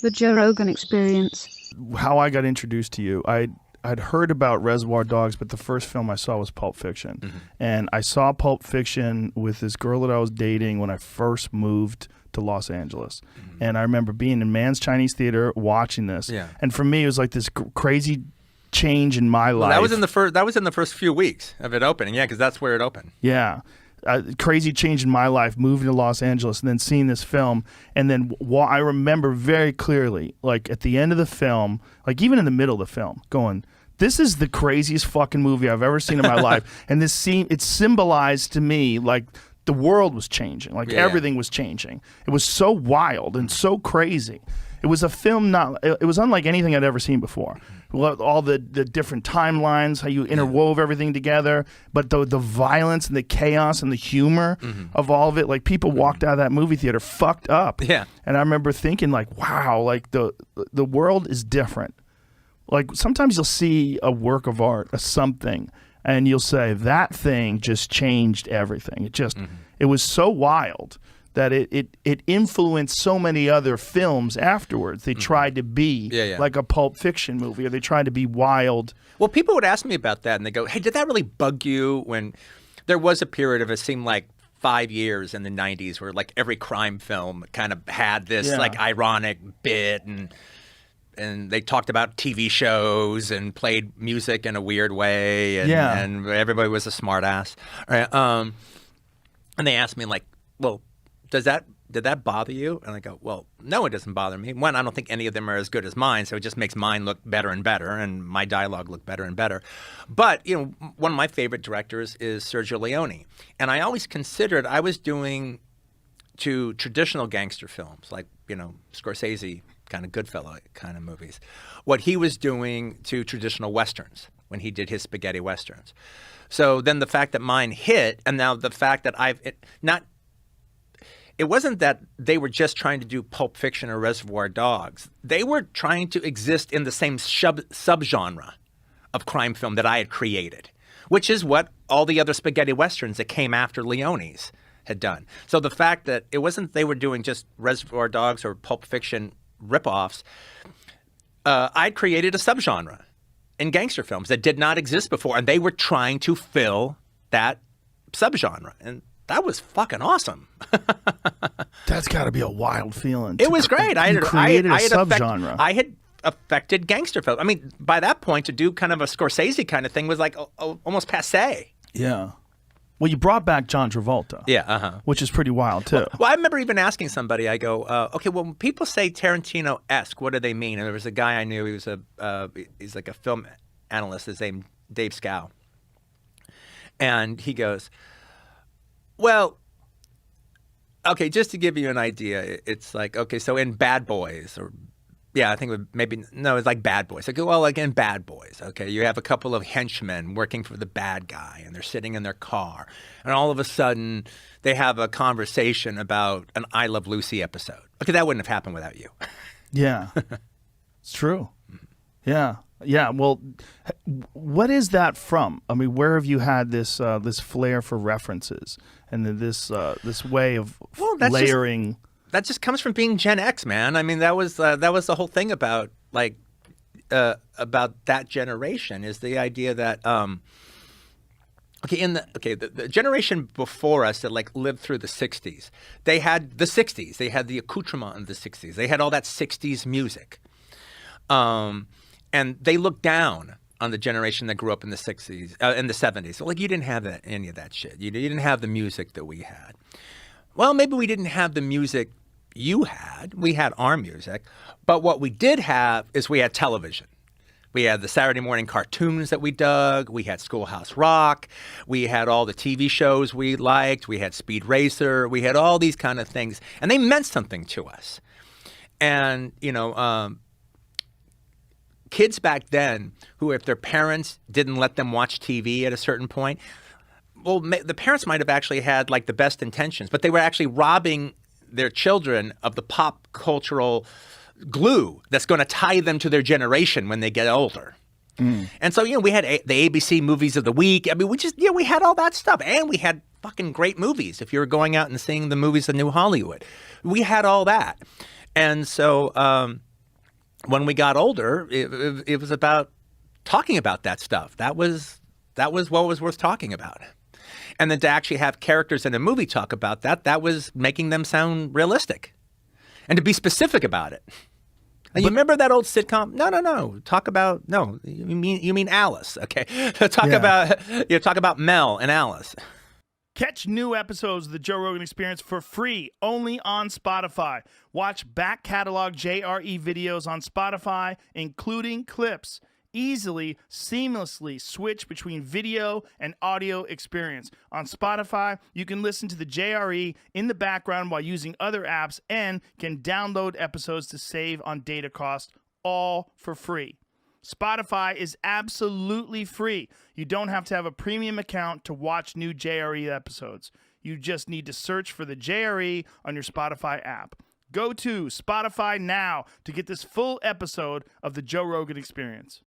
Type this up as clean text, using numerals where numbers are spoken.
The Joe Rogan Experience. How I got introduced to you, I'd heard about Reservoir Dogs, but the first film I saw was Pulp Fiction. Mm-hmm. And I saw Pulp Fiction with this girl that I was dating when I first moved to Los Angeles. Mm-hmm. And I remember being in Mann's Chinese Theater watching this. Yeah. And for me, it was like this crazy change in my life. That was in the first few weeks of it opening, yeah, because that's where it opened. Yeah. Crazy change in my life, moving to Los Angeles and then seeing this film. And then I remember very clearly, like at the end of the film, like even in the middle of the film, going, this is the craziest fucking movie I've ever seen in my life. And this scene, it symbolized to me like the world was changing, like everything was changing. It was so wild and so crazy. It was a film it was unlike anything I'd ever seen before. All the different timelines, how you interwove everything together, but the violence and the chaos and the humor of all of it, like people walked out of that movie theater fucked up. Yeah. And I remember thinking like, wow, like the world is different. Like sometimes you'll see a work of art, something, and you'll say that thing just changed everything. It was so wild that it influenced so many other films afterwards. They tried to be like a Pulp Fiction movie, or they tried to be wild. Well, people would ask me about that, and they go, hey, did that really bug you when there was a period of, it seemed like 5 years in the 90s where like every crime film kind of had this like ironic bit, and they talked about TV shows and played music in a weird way, and everybody was a smart ass. Right? And they asked me like, well, did that bother you? And I go, well, no, it doesn't bother me. One, I don't think any of them are as good as mine, so it just makes mine look better and better, and my dialogue look better and better. But, you know, one of my favorite directors is Sergio Leone. And I always considered I was doing to traditional gangster films, like, you know, Scorsese kind of Goodfellas kind of movies, what he was doing to traditional Westerns when he did his spaghetti Westerns. So then the fact that mine hit, and now the fact that it wasn't that they were just trying to do Pulp Fiction or Reservoir Dogs. They were trying to exist in the same subgenre of crime film that I had created, which is what all the other spaghetti westerns that came after Leone's had done. So the fact that it wasn't they were doing just Reservoir Dogs or Pulp Fiction ripoffs, I'd created a subgenre in gangster films that did not exist before, and they were trying to fill that subgenre. And that was fucking awesome. That's got to be a wild feeling. It was great. I created a subgenre. I had affected gangster films. I mean, by that point, to do kind of a Scorsese kind of thing was like almost passé. Yeah. Well, you brought back John Travolta. Yeah, which is pretty wild, too. Well, I remember even asking somebody, I go, okay, well, when people say Tarantino-esque, what do they mean? And there was a guy I knew, he's like a film analyst, his name Dave Scow. And he goes, well, okay, just to give you an idea, it's like, okay, so in Bad Boys, or yeah, I think it's like Bad Boys. I go, well, like in Bad Boys, okay, you have a couple of henchmen working for the bad guy, and they're sitting in their car, and all of a sudden they have a conversation about an I Love Lucy episode. Okay, that wouldn't have happened without you. Yeah, it's true. Yeah. Yeah, well, what is that from? I mean, where have you had this this flair for references and this way of layering? That just comes from being Gen X, man. I mean, that was the whole thing about about that generation, is the idea that the generation before us that like lived through the 60s, they had the 60s, they had the accoutrement of the 60s, they had all that 60s music. And they looked down on the generation that grew up in the 60s, in the 70s. So, like, you didn't have any of that shit. You didn't have the music that we had. Well, maybe we didn't have the music you had. We had our music. But what we did have is we had television. We had the Saturday morning cartoons that we dug. We had Schoolhouse Rock. We had all the TV shows we liked. We had Speed Racer. We had all these kind of things. And they meant something to us. And, you know, kids back then who, if their parents didn't let them watch TV at a certain point, well, the parents might have actually had like the best intentions, but they were actually robbing their children of the pop cultural glue that's going to tie them to their generation when they get older. And so, you know, we had the ABC movies of the week. I mean, we had all that stuff, and we had fucking great movies. If you were going out and seeing the movies of New Hollywood, we had all that. And so, when we got older, it was about talking about that stuff. That was what was worth talking about. And then to actually have characters in a movie talk about that was making them sound realistic. And to be specific about it. And you remember that old sitcom? No. You mean Alice, okay? Talk about Mel and Alice. Catch new episodes of the Joe Rogan Experience for free only on Spotify. Watch back catalog JRE videos on Spotify, including clips. Easily, seamlessly switch between video and audio experience. On Spotify, you can listen to the JRE in the background while using other apps and can download episodes to save on data costs, all for free. Spotify is absolutely free. You don't have to have a premium account to watch new JRE episodes. You just need to search for the JRE on your Spotify app. Go to Spotify now to get this full episode of the Joe Rogan Experience.